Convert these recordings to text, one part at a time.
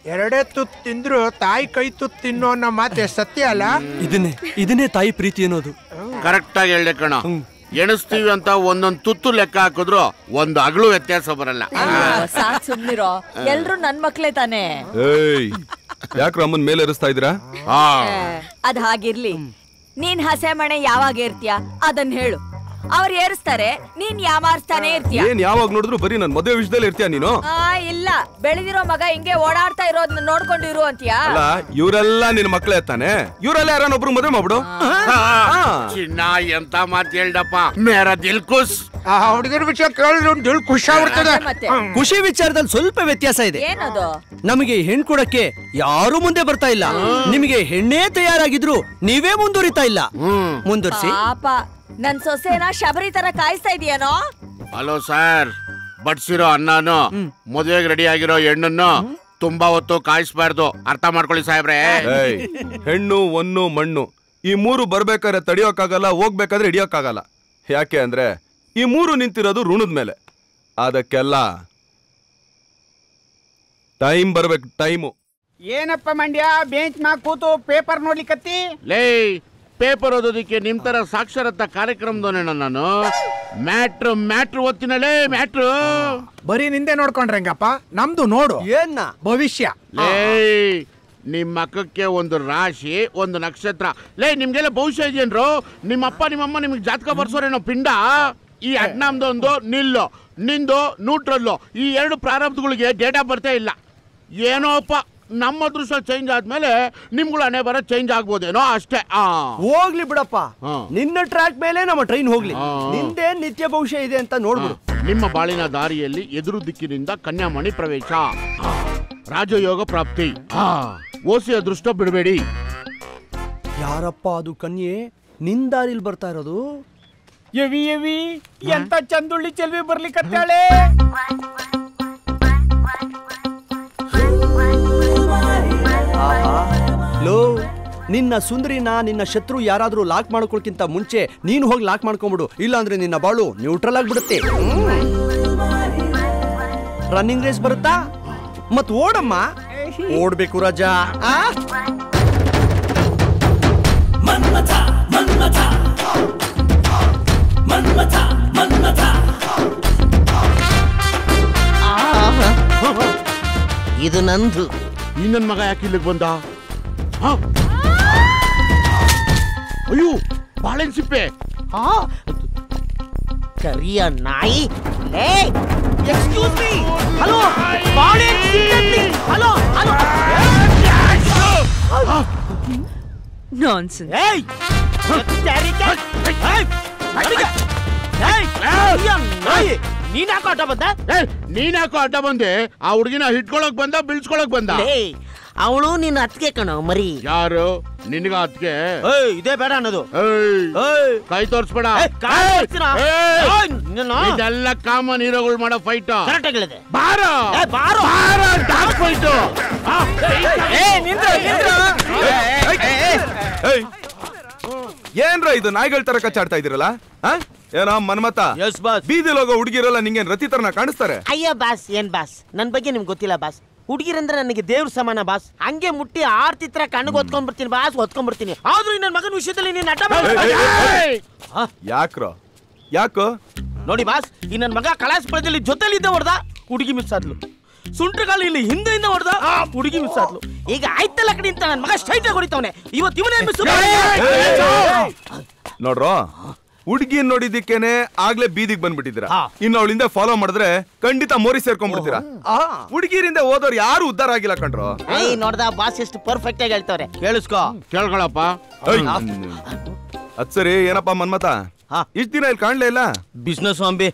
ಎರಡೇ ತುತ್ತು ತಿಂದ್ರು ತಾಯಿ ಕೈ ತುತ್ತು ತಿನ್ನೋ ಅನ್ನೋ ಮಾತೆ ಸತ್ಯ ಅಲ್ಲ? ಇದನ್ನೇ ತಾಯಿ ಪ್ರೀತಿ ಅನ್ನೋದು. ಕರೆಕ್ಟ್ ಆಗಿ ಹೇಳ್ದೆ ಕಣ. ಎಣಿಸ್ತೀವಿ ಅಂತ ಒಂದೊಂದು ತುತ್ತು ಲೆಕ್ಕ ಹಾಕಿದ್ರು ಒಂದು ಅಗಳು ವ್ಯತ್ಯಾಸ ಬರಲ್ಲ. ಸಾಕ್ ಸುಮ್ನಿರೋ, ಎಲ್ರು ನನ್ ಮಕ್ಳೇ ತಾನೆ. ಯಾಕ್ರ ಅಮ್ಮನ್ ಮೇಲೆ ಏರಿಸ್ತಾ ಇದ್ದೀರಾ? ಅದ್ ಹಾಗಿರ್ಲಿ, ನೀನ್ ಹಸೆ ಮಣೆ ಯಾವಾಗ ಏರ್ತೀಯ ಅದನ್ನ ಹೇಳು. ಅವ್ರು ಏರಿಸ್ತಾರೆ, ನೀನ್ ಯಾಮಾರಿಸ್ತಾನೆ ಇರ್ತೀಯ. ಏನ್ ಯಾವಾಗ ನೋಡಿದ್ರು ಬರೀ ನನ್ ಮದುವೆ ವಿಷಯದಲ್ಲಿ ಇರ್ತೀಯ ನೀನು? ಇಲ್ಲ, ಬೆಳೆದಿರೋ ಮಗ ಹಿಂಗೆ ಓಡಾಡ್ತಾ ಇರೋದನ್ನ ನೋಡ್ಕೊಂಡಿರು ಅಂತೀಯ. ಅಲ್ಲ, ಇವರೆಲ್ಲ ನಿನ್ ಮಕ್ಳೇ ತಾನೆ, ಇವರೆಲ್ಲ ಯಾರನ್ನೊಬ್ರು ಮದುವೆ ಮಾಡ್ಬಿಡು. ಚಿನ್ನ ಎಂತ ಮಾತು ಹೇಳ್ದಪ್ಪ, ಮೇರ ದಿಲ್ ಖುಷ್. ಆ ಹುಡುಗರ ವಿಷಯ ಕೇಳಿದ್ರೆ ಒಂದು ದಿಲ್ ಖುಷಿ ಆಗ್ಬಿಡ್ತದೆ. ಖುಷಿ ವಿಚಾರದಲ್ಲಿ ಸ್ವಲ್ಪ ವ್ಯತ್ಯಾಸ ಇದೆ. ಏನದು? ನಮಗೆ ಹೆಣ್ ಕೊಡಕ್ಕೆ ಯಾರು ಮುಂದೆ ಬರ್ತಾ ಇಲ್ಲ. ನಿಮಗೆ ಹೆಣ್ಣೇ ತಯಾರಾಗಿದ್ರು ನೀವೇ ಮುಂದುವರಿತಾ ಇಲ್ಲ. ಮುಂದುವರಿಸಿ. ಪಾಪ ನನ್ ಸೊಸೆನ ಶಬರಿ ತರ ಕಾಯಿಸ್ತಾ ಇದೀಯನೋ? ಹಲೋ ಸರ್, ಬಡ್ಸಿರೋ ಅನ್ನನು ಮದುವೆಗೆ ರೆಡಿ ಆಗಿರೋ ಹೆಣ್ಣನ್ನು ತುಂಬಾ ಹೊತ್ತು ಕಾಯಿಸ್ಬಾರ್ದು, ಅರ್ಥ ಮಾಡ್ಕೊಳ್ಳಿ ಸಾಹೇಬ್ರೆ. ಹೆಣ್ಣು ಒನ್ನು ಮಣ್ಣು ಈ ಮೂರು ಬರ್ಬೇಕಾದ್ರೆ ತಡಿಯೋಕ್ಕಾಗಲ್ಲ, ಹೋಗ್ಬೇಕಾದ್ರೆ ಹಿಡಿಯೋಕ್ಕಾಗಲ್ಲ. ಯಾಕೆ ಅಂದ್ರೆ ಈ ಮೂರು ನಿಂತಿರೋದು ಋಣದ ಮೇಲೆ. ಅದಕ್ಕೆಲ್ಲ ಟೈಮ್ ಬರ್ಬೇಕು, ಟೈಮು. ಏನಪ್ಪ ಮಂಡ್ಯ ಬೆಂಚ್ ಮ್ಯಾಗ ಕೂತು ಪೇಪರ್ ನೋಡ್ಲಿಕ್ಕತ್ತಿ? ಲೇ, ಪೇಪರ್ ಓದೋದಿಕ್ಕೆ ನಿಮ್ ತರ ಸಾಕ್ಷರತಾ ಕಾರ್ಯಕ್ರಮದವನೇನ ನಾನು? ಮ್ಯಾಟ್ರು ಓದ್ತೀನಲ್ಲೇ, ಮ್ಯಾಟ್ರು. ಬರೀ ನಿಂದೆ ನೋಡ್ಕೊಂಡ್ರೆ ಹೆಂಗಪ್ಪ, ನಮ್ದು ನೋಡು. ಏನ್ನ ಭವಿಷ್ಯ. ಲೇ, ನಿಮ್ ಮಕ್ಕಕ್ಕೆ ಒಂದು ರಾಶಿ, ಒಂದು ನಕ್ಷತ್ರ. ಲೇ, ನಿಮ್ಗೆಲ್ಲ ಭವಿಷ್ಯ ಇದೆಯನ್ರು? ನಿಮ್ಮಪ್ಪ ನಿಮ್ಮಮ್ಮ ನಿಮ್ಗೆ ಜಾತಕ ಬರ್ಸೋರೇನೋ ಪಿಂಡ. ಈ ಅಡ್ನಾಮ್ದೊಂದು ನಿಲ್ಲು, ನಿಂದು ನ್ಯೂಟ್ರಲ್ಲು, ಈ ಎರಡು ಪ್ರಾರಂಭಗಳಿಗೆ ಡೇಟಾ ಬರ್ತೇ ಇಲ್ಲ. ಏನೋಪ್ಪ, ನಮ್ಮ ದೃಶ್ಯ ಚೇಂಜ್ ಆದ್ಮೇಲೆ ನಿಮ್ಗಳು ಹಣೆ ಬರ ಚೇಂಜ್ ಆಗ್ಬೋದೇನೋ ಅಷ್ಟೇ. ಹೋಗ್ಲಿ ಬಿಡಪ್ಪ, ನಿನ್ನ ಟ್ರ್ಯಾಕ್ ಮೇಲೆ ನಮ್ಮ ಟ್ರೈನ್ ಹೋಗ್ಲಿ. ನಿಂದೇ ನಿತ್ಯ ಭವಿಷ್ಯ ಇದೆ ಅಂತ ನೋಡ್ಬಿಡು. ನಿಮ್ಮ ಬಾಳಿನ ದಾರಿಯಲ್ಲಿ ಎದುರು ದಿಕ್ಕಿನಿಂದ ಕನ್ಯಾಮಣಿ ಪ್ರವೇಶ, ರಾಜಯೋಗ ಪ್ರಾಪ್ತಿ. ಓಸಿ ಅದೃಷ್ಟ ಬಿಡಬೇಡಿ. ಯಾರಪ್ಪ ಅದು ಕನ್ಯೆ ನಿನ್ ದಾರಿಲ್ ಬರ್ತಾ ಇರೋದು? ಎವಿ ಎವಿ ಎಂತ ಚಂದುಳ್ಳಿ ಚೆಲ್ವಿ ಬರ್ಲಿಕ್ಕತ್ತಾಳೆ. ಲೋ, ನಿನ್ನ ಸುಂದರಿನ ನಿನ್ನ ಶತ್ರು ಯಾರಾದ್ರೂ ಲಾಕ್ ಮಾಡ್ಕೊಳ್ಕಿಂತ ಮುಂಚೆ ನೀನು ಹೋಗಿ ಲಾಕ್ ಮಾಡ್ಕೊಂಡ್ಬಿಡು. ಇಲ್ಲಾಂದ್ರೆ ನಿನ್ನ ಬಾಳು ನ್ಯೂಟ್ರಲ್ ಆಗ್ಬಿಡುತ್ತೆ. ರನ್ನಿಂಗ್ ರೇಸ್ ಬರುತ್ತಾ? ಮತ್ ಓಡಮ್ಮ. ಓಡ್ಬೇಕು ರಾಜಾ. ಮನ್ಮಥ ಮನ್ಮಥ ಮನ್ಮಥ ಮನ್ಮಥ. ಇದು ನಂದು. ಈ ನನ್ ಮಗ ಯಾಕೆ ಇಲ್ಲಿಗೆ ಬಂದ? ಅಯ್ಯೋ, ಬಾಳೆನ್ ಸಿಪ್ಪೆ. ಕರಿಯ ನಾಯಿ. Excuse me. ಹಲೋ, ಬಾಳೆನ್ ಸಿಪ್ಪೆ. Hello hello. ನಾನ್ಸೆನ್ಸ್. ಏಯ್, ನೀನ್ಯಾಕೋ ಅಡ್ಡ ಬಂದ? ನೀನ್ಯಾಕೋ ಅಡ್ಡ ಬಂದೆ? ಆ ಹುಡುಗಿನ ಹಿಟ್ಕೊಳಕ್ ಬಂದ, ಬಿಳ್ಸ್ಕೊಳಕ್ ಬಂದ? ಅವಳು ನಿನ್ನ ಅತ್ತಿಗೆ ಕಣೋ ಮರಿ. ಯಾರು ನಿನ್ಗ ಅತ್ತಿಗೆ? ಇದೇ ಬೇಡ ಅನ್ನೋದು. ಕೈ ತೋರ್ಸ್ಬೇಡ. ಇದೆಲ್ಲ ಕಾಮನ್ ಹೀರೋಗಳು ಮಾಡೋ ಫೈಟ್. ಬಾರೋ ಬಾರೋ ಡಾಕ್ ಫೈಟ್. ಏನ್ರ ಇದು ನಾಯಿಗಳ ತರ ಕಚ್ಚಾಡ್ತಾ ಇದೀರಲ್ಲ? ಏನೋ ಮನ್ಮತ, ಬೀದಿಲ್ ಹೋಗೋ ಹುಡುಗಿರಲ್ಲ ನಿಂಗೇನ್ ರತಿ ತರನ ಕಾಣಿಸ್ತಾರೆ? ಅಯ್ಯ ಬಾಸ್, ಏನ್ ಬಾಸ್, ನನ್ ಬಗ್ಗೆ ನಿಮ್ಗೆ ಗೊತ್ತಿಲ್ಲ ಬಾಸ್. ಹುಡುಗಿರಂದ್ರೆ ನನಗೆ ದೇವ್ರ ಸಮಾನ ಬಾಸ್. ಹಂಗೆ ಮುಟ್ಟಿ ಆರ್ತಿ ತರ ಕಣ್ಣಿಗೆ ಹೊತ್ಕೊಂಡ್ಬಿಡ್ತೀನಿ ಬಾಸ್, ಹೊತ್ಕೊಂಡ್ಬಿಡ್ತೀನಿ. ಆದ್ರೂ ನನ್ನ ಮಗನ ವಿಷಯದಲ್ಲಿ ನೀನ್ ಅಡ್ಡ. ಯಾಕ್ರೋ? ಯಾಕೋ ನೋಡಿ ಬಾಸ್, ಈ ನನ್ನ ಮಗ ಕಲಾಸ್ಪುರದಲ್ಲಿ ಜೊತೆಲಿದ್ದ ಹೊಡೆದ, ಹುಡುಗಿ ಮಿಸ್ ಆದ್ಲು. ಸುಂಟ್ರಗಾಳಿ ಇಲ್ಲಿ ಹಿಂದೆಯಿಂದ ಹೊಡೆದ, ಹುಡುಗಿ ಮಿಸ್ ಆದ್ಲು. ಈಗ ಆಯ್ತಲ್ಲ ಕಡೆ ಅಂತ ನನ್ನ ಮಗ ಸ್ಟ್ರೈಟ್ ಆಗಿ ಹೊಡಿತಾವನೆ. ಇವತ್ತು ಇವನೇ ಮಿಸ್. ನೋಡ್ರೋ, ಹುಡುಗಿ ನೋಡಿದಿಕ್ಕೇನೆ ಆಗ್ಲೇ ಬೀದಿಗೆ ಬಂದ್ಬಿಟ್ಟಿದ್ದೀರಾ. ಇನ್ನು ಅವಳಿಂದ ಫಾಲೋ ಮಾಡಿದ್ರೆ ಖಂಡಿತ ಮೋರಿ ಸೇರ್ಕೊಂಡ್ಬಿಡ್ತೀರಾ. ಹುಡುಗಿರಿಂದ ಹೋದವ್ರು ಯಾರು ಉದ್ದಾರ ಆಗಿಲ್ಲ ಕಣ್ರೋ. ನೋಡ್ದ ಬಾಸ್ ಎಷ್ಟು ಪರ್ಫೆಕ್ಟ್ ಆಗಿ ಹೇಳ್ತಾವ್ರೆ. ಕೇಳಿಸ್ಕೋ, ಕೇಳ್ಕೊಳಪ್ಪ. ಅದ್ ಸರಿ, ಏನಪ್ಪಾ ಮನ್ಮತ, ಇಷ್ಟ ದಿನ ಇಲ್ಲಿ ಕಾಣ್ಲೇ ಇಲ್ಲ? ಬಿಸ್ನೆಸ್ ಅಂಬಿ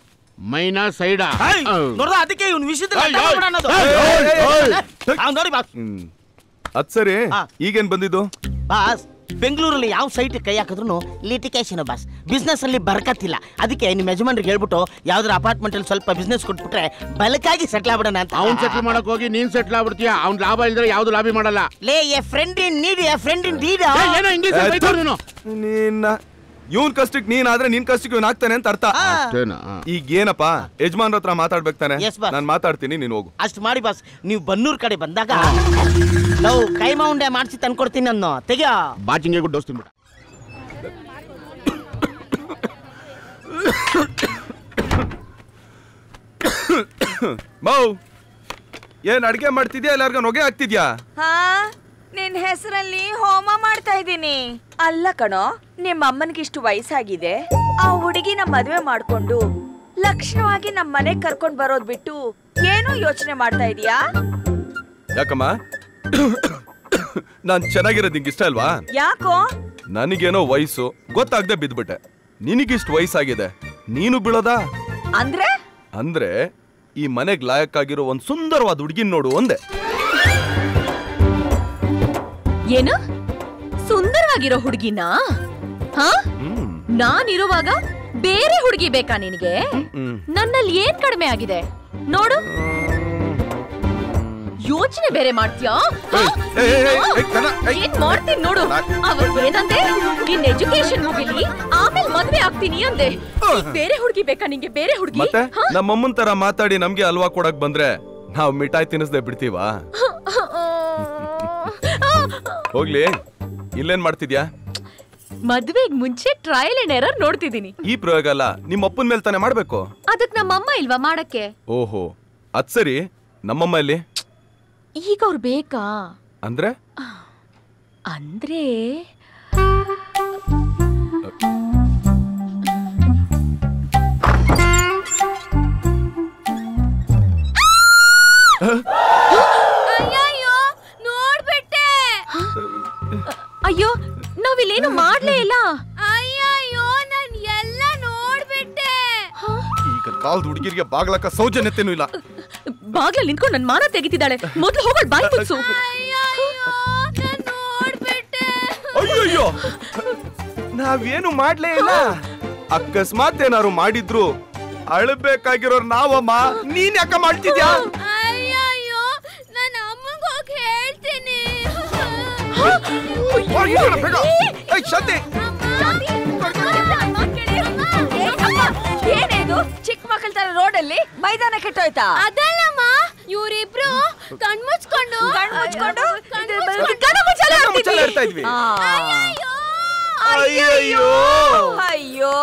ಮೈನಾ ಸೈಡ ನೋಡ್ದ, ಅದಕ್ಕೆ ಇವ್ನ ವಿಷಯದಲ್ಲಿ ನೋಡಿ ಬಾಸ್. ಅದ್ ಸರಿ, ಈಗೇನ್ ಬಂದಿದ್ದು? ಬಾಸ್, ಬೆಂಗಳೂರಲ್ಲಿ ಯಾವ ಸೈಟ್ ಕೈ ಹಾಕಿದ್ರು ಲಿಟಿಕೇಶನ್ ಬಾಸ್. ಬಿಸ್ನೆಸ್ ಅಲ್ಲಿ ಬರ್ಕತ್ತಿಲ್ಲ. ಅದಕ್ಕೆ ನಿಮ್ಮ ಯಜಮಾನ್ರಿಗೆ ಹೇಳ್ಬಿಟ್ಟು ಯಾವ್ದಾರ ಅಪಾರ್ಟ್ಮೆಂಟ್ ಅಲ್ಲಿ ಸ್ವಲ್ಪ ಬಿಸ್ನೆಸ್ ಕೊಟ್ಬಿಟ್ರೆ ಬಲಕಾಗಿ ಸೆಟ್ಲ್ ಆಗ್ಬಿಡೋಣ ಅಂತ. ಅವ್ನ್ ಸೆಟ್ಲ್ ಮಾಡಕ್ ಹೋಗಿ ನೀನ್ ಸೆಟ್ಲ್ ಆಗ್ಬಿಡ್ತೀಯ. ಅವ್ನ್ ಲಾಭ ಇಲ್ದ್ರೆ ಯಾವ್ದು ಲಾಭಿ ಮಾಡಲ್ಲ. ಲೇ, A friend in need, A friend in deed. ಏನೋ ಇಂಗ್ಲಿಷ್ ಬೈತಾರ ನೀನು. ನಿನ್ನ ಇವನ್ ಕಷ್ಟಕ್ಕೆ ನೀನ್ ಆದ್ರೆ ನಿನ್ ಕಷ್ಟಕ್ಕೆ ಇವನ್ ಆಗ್ತಾನೆ ಅಂತ ಅರ್ಥ. ಈಗ ಏನಪ್ಪ ಯಜಮಾನ್ರ ಹತ್ರ ಮಾತಾಡ್ಬೇಕಾನೆ. ನಾನ್ ಮಾತಾಡ್ತೀನಿ, ನೀನ್ ಹೋಗು. ಅಷ್ಟು ಮಾಡಿ ಬಾಸ್. ನೀವು ಬನ್ನೂರ್ ಕಡೆ ಬಂದಾಗ ನಾವು ಕೈಮಾ ಉಂಡೆ ಮಾಡಿಸಿ ತಂದ್ಕೊಡ್ತೀನಿ ಅನ್ನೋ ತೆಗಿಯ ಬಾಚಿಂಗೆ ಗುಡ್ ಡೋಸ್ ತಿನ್ಬಿಟ್ಟ. ಮೌ ಏನ್ ಅಡ್ಗೆ ಮಾಡ್ತಿದ್ಯಾ? ಎಲ್ಲಾರ್ಗ ನೊಗೆ ಆಗ್ತಿದ್ಯಾ? ಹಾ, ನಿನ್ ಹೆಸರಲ್ಲಿ ಹೋಮ ಮಾಡ್ತಾ ಇದ್ದೀನಿ. ಅಲ್ಲ ಕಣೋ, ನಿಮ್ಮ ಅಮ್ಮನಿಗೆ ಇಷ್ಟು ವಯಸ್ಸಾಗಿದೆ, ಆ ಹುಡುಗಿನ ಮದುವೆ ಮಾಡ್ಕೊಂಡು ಲಕ್ಷಣವಾಗಿ ನಮ್ಮ ಮನೆಗ್ ಕರ್ಕೊಂಡ್ ಬರೋದ್ ಬಿಟ್ಟು ಏನೋ ಯೋಚನೆ ಮಾಡ್ತಾ ಇದೀಯಾ? ಯಾಕಮ್ಮ ನಾನ್ ಚೆನ್ನಾಗಿರೋದ್ ನಿಂಗೆ ಇಷ್ಟ ಅಲ್ವಾ? ಯಾಕೋ? ನನಗೇನೋ ವಯಸ್ಸು ಗೊತ್ತಾಗ್ದೆ ಬಿದ್ಬಿಟ್ಟೆ. ನಿನಗಿಷ್ಟು ವಯಸ್ಸಾಗಿದೆ, ನೀನು ಬೀಳೋದಾ? ಅಂದ್ರೆ ಈ ಮನೆಗ್ ಲಾಯಕ್ಕಾಗಿರೋ ಒಂದ್ ಸುಂದರವಾದ ಹುಡುಗಿನ ನೋಡು ಒಂದೇ. ಏನು ಸುಂದರವಾಗಿರೋ ಹುಡುಗಿನ? ನಾನಿರುವಾಗ ಬೇರೆ ಹುಡುಗಿ ಬೇಕಾ ನಿನಗೆ? ನನ್ನಲ್ಲಿ ಏನ್ ಕಡಿಮೆ ಆಗಿದೆ ನೋಡು. ಯೋಚನೆ ಬೇರೆ ಮಾಡ್ತೀಯಾ? ಏನ್ ಮಾಡ್ತೀನಿ ನೋಡು. ಅವತ್ತೇನಂದೆ, ನಿನ್ ಎಜುಕೇಶನ್ ಮುಗಿಲಿ ಆಮೇಲೆ ಮದ್ವೆ ಆಗ್ತೀನಿ ಅಂದೆ. ಬೇರೆ ಹುಡುಗಿ ಬೇಕಾ ನಿಂಗೆ? ಬೇರೆ ಹುಡುಗಿ? ಮತ್ತೆ ನಮ್ಮಮ್ಮನ್ ತರ ಮಾತಾಡಿ ನಮ್ಗೆ ಅಲ್ವಾ ಕೊಡಕ್ ಬಂದ್ರೆ ನಾವ್ ಮಿಠಾಯಿ ತಿನ್ನಿಸ್ದೆ ಬಿಡ್ತೀವಾ? ಹೋಗ್ಲಿ, ಇಲ್ಲೇನ್ ಮಾಡ್ತಿದ್ಯಾ? ಮದ್ವೆಗ್ ಮುಂಚೆ ಟ್ರಯಲ್ ಅಂಡ್ ಎರರ್ ನೋಡ್ತಿದೀನಿ. ಈ ಪ್ರಯೋಗ ಅಲ್ಲ, ನಿಮ್ಮ ಅಪ್ಪನ ಮೇಲೆ ತಾನೇ ಮಾಡ್ಬೇಕು. ಅದಕ್ ನಮ್ಮಮ್ಮ ಇಲ್ವಾ ಮಾಡಕ್ಕೆ? ಓಹೋ, ಅದ್ ಸರಿ. ನಮ್ಮಮ್ಮ ಇಲ್ಲಿ ಈಗ ಅವ್ರು ಬೇಕಾ? ಅಂದ್ರೆ ಅಯ್ಯೋ, ನಾವಿಲ್ಲೇನು ಮಾಡ್ಲೇ ಇಲ್ಲ. ಅಯ್ಯಯ್ಯೋ, ನಾನ್ ಎಲ್ಲ ನೋಡ್ಬಿಟ್ಟೆ. ಈಗ ಕಾಲ್ದ ಹುಡುಗಿರಿಗೆ ಬಾಗ್ಲಕ್ಕ ಸೌಜನ್ಯತೆನೂ ಇಲ್ಲ. ಬಾಗ್ಲಲ್ಲಿ ನಿಂತ್ಕೊಂಡು ನನ್ ಮಾನ ತೆಗಿತಿದ್ದಾಳೆ. ಮೊದ್ಲು ಹೋಗೋಳ್ ಬಾಯಿ ಮುಚ್ಚು. ಅಯ್ಯಯ್ಯೋ, ನಾವೇನು ಮಾಡ್ಲೇ ಇಲ್ಲ. ಅಕಸ್ಮಾತ್ ಏನಾರು ಮಾಡಿದ್ರು ಅಳಬೇಕಾಗಿರೋರ್ ನಾವಮ್ಮ. ನೀನ್ ಯಾಕ ಮಾಡ್ತಿದ್ಯಾ? ಅಯ್ಯಯ್ಯೋ, ನನ್ನ ಅಮ್ಮಂಗ ಹೋಗಿ ಹೇಳ್ತೀನಿ. ಏನೇದು ಚಿಕ್ಕ ಮಕ್ಕಳ ತರ ರೋಡಲ್ಲಿ ಮೈದಾನ ಕೆಟ್ಟೋಯ್ತಾ? ಅದಲ್ಲಮ್ಮ, ಇವರಿಬ್ರು ಕಣ್ಮುಚ್ಕೊಂಡು ಅಯ್ಯೋ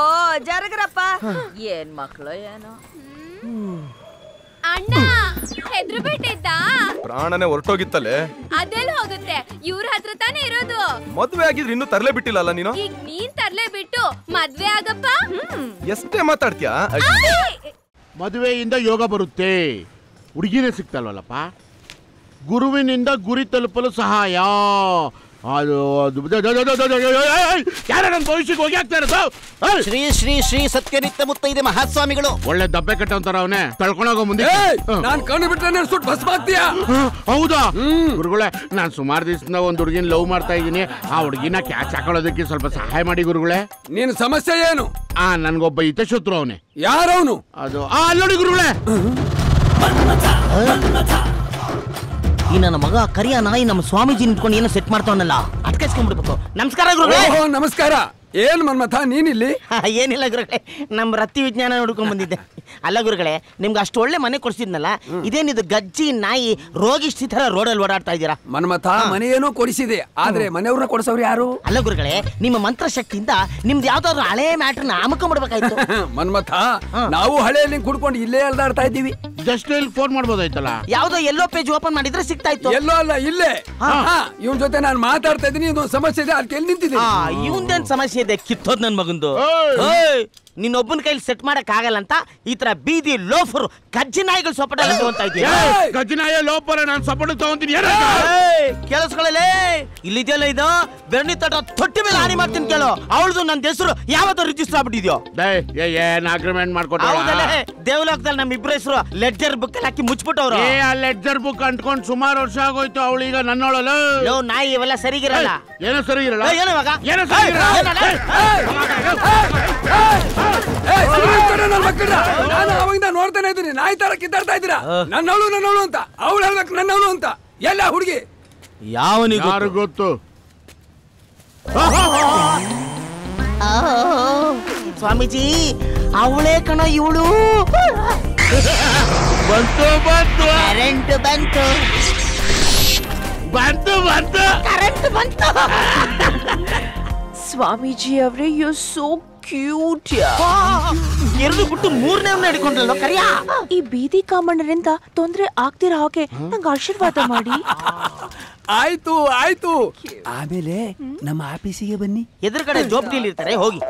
ಜರಗ್ರಪ್ಪ, ಏನ್ ಮಕ್ಳು ಏನೋ. ಅಣ್ಣ ಹೆದ್ರು ಬಿಟ್ಟಿದ್ದ? ಪ್ರಾಣನೇ ಹೊರಟೋಗಿತ್ತಲ್ಲೇ. ಅದೆಲ್ಲ ಹೋಗುತ್ತೆ, ಇವ್ರ ಹತ್ರ ತಾನೇ ಇರೋದು. ಮದ್ವೆ ಆಗಿದ್ರೆ ಇನ್ನೂ ತರಲೇ ಬಿಟ್ಟಿಲ್ಲ ನೀನು. ಈಗ ನೀನ್ ತರ್ಲೇ ಬಿಟ್ಟು ಮದ್ವೆ ಆಗಪ್ಪ. ಎಷ್ಟೇ ಮಾತಾಡ್ತೀಯಾ? ಮದುವೆಯಿಂದ ಯೋಗ ಬರುತ್ತೆ, ಹುಡುಗಿನೇ ಸಿಗ್ತಲ್ವಲ್ಲಪ್ಪ. ಗುರುವಿನಿಂದ ಗುರಿ ತಲುಪಲು ಸಹಾಯ. ಅದು ಯಾರ ನನ್ನ ಭವಿಷ್ಯಕ್ಕೆ ಹೋಗಿ ಆಗ್ತಾ ಇರೋದು? ಶ್ರೀ ಶ್ರೀ ಶ್ರೀ ಸತ್ಯನಿತ್ಯ ಮುತ್ತೈದೆ ಮಹಾಸ್ವಾಮಿಗಳು. ಒಳ್ಳೆ ದಬ್ಬೆ ಕಟ್ಟಂತಾರ ಅವನೇ. ತಳ್ಕೊಂಡೋಗೋ ಮುಂದೆ. ನಾನ್ ಕಣ್ಣು ಬಿಟ್ರೆ ಸುಟ್ಟು ಭಸ್ಮಾಗ್ತೀಯಾ? ಹೌದಾ ಗುರುಗಳೇ, ನಾನ್ ಸುಮಾರು ದಿವಸದಿಂದ ಒಂದ್ ಹುಡುಗಿನ ಲವ್ ಮಾಡ್ತಾ ಇದ್ದೀನಿ. ಆ ಹುಡುಗಿನ ಕ್ಯಾಚ್ ಹಾಕೊಳ್ಳೋದಕ್ಕೆ ಸ್ವಲ್ಪ ಸಹಾಯ ಮಾಡಿ ಗುರುಗಳೇ. ನಿನ್ ಸಮಸ್ಯೆ ಏನು? ನನ್ಗೊಬ್ಬ ಹಿತಶತ್ರು ಅವನೇ. ಯಾರವನು? ಅದು ಅಲ್ಲೋಡಿ ಗುರುಗಳೇ. ಈ ನನ್ನ ಮಗ ಕರಿಯ ನಾಯಿ ನಮ್ಮ ಸ್ವಾಮೀಜಿ ನಿಂತ್ಕೊಂಡು ಏನೋ ಸೆಟ್ ಮಾಡ್ತಾವನಲ್ಲ, ಅಟ್ಕಸ್ಕೊಂಡ್ಬಿಡ್ಬೇಕು. ನಮಸ್ಕಾರ ಗುರುಗಳೇ. ನಮಸ್ಕಾರ. ಏನ್ ಮನ್ಮಥ ನೀನಿಲ್ಲಿ? ಏನಿಲ್ಲ ಗುರುಗಳೇ, ನಮ್ಮ ರತ್ತಿ ವಿಜ್ಞಾನ ನೋಡ್ಕೊಂಡ್ ಬಂದಿದ್ದೆ. ಅಲ್ಲ ಗುರುಗಳೇ, ನಿಮ್ಗೆ ಅಷ್ಟು ಒಳ್ಳೆ ಮನೆ ಕೊಡಿಸಿದ್ನಲ್ಲ, ಇದೇನಿದು ಗಜ್ಜಿ ನಾಯಿ ರೋಗಿಷ್ಠಿ ತರ ರೋಡಲ್ಲಿ ಓಡಾಡ್ತಾ ಇದ್ದೀರಾ? ಮನ್ಮಥ ಮನೆ ಏನೋ ಕೊಡಿಸಿದೆ, ಆದ್ರೆ ಮನೆಯವ್ರನ್ನ ಕೊಡಿಸೋರು ಯಾರು? ಅಲ್ಲ ಗುರುಗಳೇ, ನಿಮ್ಮ ಮಂತ್ರ ಶಕ್ತಿಯಿಂದ ನಿಮ್ದು ಯಾವ್ದಾದ್ರು ಹಳೆ ಮ್ಯಾಟ್ರನ್ನ ಅಮಕೊಂಡ್ಬಿಡ್ಬೇಕಾಯ್ತು. ಮನ್ಮಥ, ನಾವು ಹಳೆಯಲ್ಲಿ ಕುಡ್ಕೊಂಡು ಇಲ್ಲೇ ಅಲ್ದಾಡ್ತಾ ಇದ್ದೀವಿ. ಜಸ್ಟ್ ಇಲ್ಲಿ ಫೋನ್ ಮಾಡ್ಬೋದಾಯ್ತಲ್ಲ. ಯಾವ್ದೋ ಎಲ್ಲೋ ಪೇಜ್ ಓಪನ್ ಮಾಡಿದ್ರೆ ಸಿಗ್ತಾ ಇತ್ತು. ಎಲ್ಲೋ ಅಲ್ಲ, ಇಲ್ಲೇ. ಇವನ್ ಜೊತೆ ನಾನು ಮಾತಾಡ್ತಾ ಇದ್ದೀನಿ, ಇದೊಂದು ಸಮಸ್ಯೆ ಇದೆ, ಅದಕ್ಕೆ ನಿಂತಿದ್ದೀನಿ. ಇವಂದೇನ್ ಸಮಸ್ಯೆ ಇದೆ? ಕಿತ್ತೋದ್ ನನ್ ಮಗಂದು. ನಿನ್ನೊಬ್ಬನ ಕೈಲಿ ಸೆಟ್ ಮಾಡಕ್ ಆಗಲ್ಲ ಅಂತ ಈ ತರ ಬೀದಿ ಲೋಫರು ಗಜ್ಜಿ ನಾಯಿಗಳು ಸಪೋರ್ಟ್ ತಗೊಂತ ಇದ್ದೀಯ. ಗಜ್ಜಿ ನಾಯಿ ಲೋಫರ್ ನಾನು ಸಪೋರ್ಟ್ ತಗೊಂತೀನಿ. ಕೇಳಿಸ್ಕೊಳ್ಳಲೇ, ಇಲ್ಲಿದೆಯಲ್ಲ ಇದು ಬೆರಣಿ ತಟ ತೊಟ್ಟಿ ಮೇಲೆ ಹಾನಿ ಮಾಡ್ತೀನಿ ಕೇಳು. ಅವಳದು ನನ್ನ ಹೆಸರು ಯಾವತ್ತೋ ರಿಜಿಸ್ಟರ್ ಆಗ್ಬಿಟ್ಟಿದ್ಯೋ? ಏನ್ ಅಗ್ರಿಮೆಂಟ್ ಮಾಡ್ಕೊಟ್ಟ ದೇವಲೋಕದಲ್ಲಿ ನಮ್ಮ ಇಬ್ಬರ ಹೆಸರು ಲೆಡ್ಜರ್ ಬುಕ್ ಅಲ್ಲಿ ಹಾಕಿ ಮುಚ್ಬಿಟ್ಟವ್ರು. ಆ ಲೆಡ್ಜರ್ ಬುಕ್ ಅಂಟ್ಕೊಂಡು ಸುಮಾರು ವರ್ಷ ಆಗೋಯ್ತು. ಅವಳೀಗ ನನ್ನೋಳಲ್ಲ. ನಾಯಿ ಇವೆಲ್ಲ ಸರಿಗಿರಲ್ಲ. ಏನೋ ಸರಿಗಿರಲ್ಲ. ಏನೋ ಇವಾಗ ಏನೋ ಸರಿಗಿರಲ್ಲ. ನಾನು ಅವಾಗಿಂದ ನೋಡ್ತಾನೆ ಇದ್ದೀನಿ, ನಾಯಿ ತರ ಕಿತ್ತಾಡ್ತಾ ಇದ್ದೀರಾ. ನನ್ನವಳು ಅಂತ ಅವಳು ಹೇಳ್ಬೇಕು, ನನ್ನವಳು ಅಂತ. ಎಲ್ಲ ಹುಡುಗಿ ಯಾವನಿಗೆ ಗೊತ್ತು? ಸ್ವಾಮೀಜಿ ಅವಳೇ ಕಣ ಇವಳು. ಬಂತು ಬಂತು ಕರೆಂಟ್ ಬಂತು ಬಂತು ಬಂತು ಕರೆಂಟ್ ಬಂತು. ಸ್ವಾಮೀಜಿ ಅವರೇ ಯು ಸೋ ಕ್ಯೂಟ್. ಎರಡು ಬಿಟ್ಟು ಮೂರನೇ ಹಿಡ್ಕೊಂಡ್ರಲ್ಲ ಕರಿಯ. ಈ ಬೀದಿ ಕಾಮಣ್ಣರಿಂದ ತೊಂದ್ರೆ ಆಗ್ತಿರೋ ಹಾಗೆ ನಂಗೆ ಆಶೀರ್ವಾದ ಮಾಡಿ. ಆಯ್ತು ಆಯ್ತು, ಆಮೇಲೆ ನಮ್ಮ ಆಫೀಸಿಗೆ ಬನ್ನಿ. ಎದುರುಗಡೆ ಜೋಬ್ಟಿಲಿ ಇರ್ತಾರೆ, ಹೋಗಿ.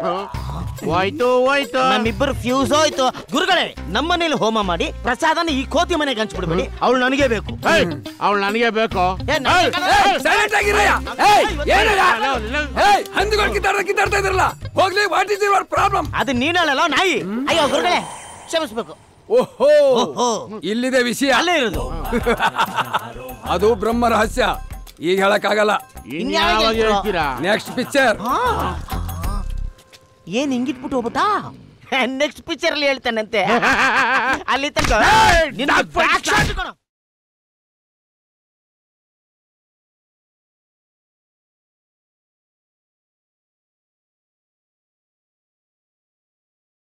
ಹೋಯ್ತು ಹೋಯ್ತು, ನಮ್ಮಿಬ್ಬರು ಫ್ಯೂಸ್ ಹೋಯ್ತು. ಗುರುಗಳೇ, ನಮ್ಮನೇಲಿ ಹೋಮ ಮಾಡಿ ಪ್ರಸಾದನ ಈ ಕೋತಿ ಮನೆಗೆ ಹಂಚ್ಬಿಡ್ಬೇಡಿ. ಅವಳು ನನಗೆ ಬೇಕು. ಅವಳು ನನಗೆ ಬೇಕು. ಕಿತ್ತಾಡ್ತಾ ಇದ್ರಲ್ಲ, ಹೋಗ್ಲಿ. What is your problem? ಅದು ನೀನಲ್ಲ ನಾಯಿ. ಅಯ್ಯೋ ಗುರುಗಳೇ, ಕ್ಷಮಿಸ್ಬೇಕು. ಓಹೋ, ಇಲ್ಲಿದೆ ವಿಷಯ. ಅಲ್ಲೇ ಇರೋದು. ಅದು ಬ್ರಹ್ಮ ರಹಸ್ಯ, ಈಗ ಹೇಳಕ್ಕಾಗಲ್ಲ. Next picture. ಏನ್ ಹಿಂಗಿಟ್ಬಿಟ್ಟು ಹೋಗ್ಬಿಟ್ಟಾ? ನೆಕ್ಸ್ಟ್ ಪಿಕ್ಚರ್ ಅಲ್ಲಿ ಹೇಳ್ತಾನಂತೆ. ಅಲ್ಲಿ ತನಕ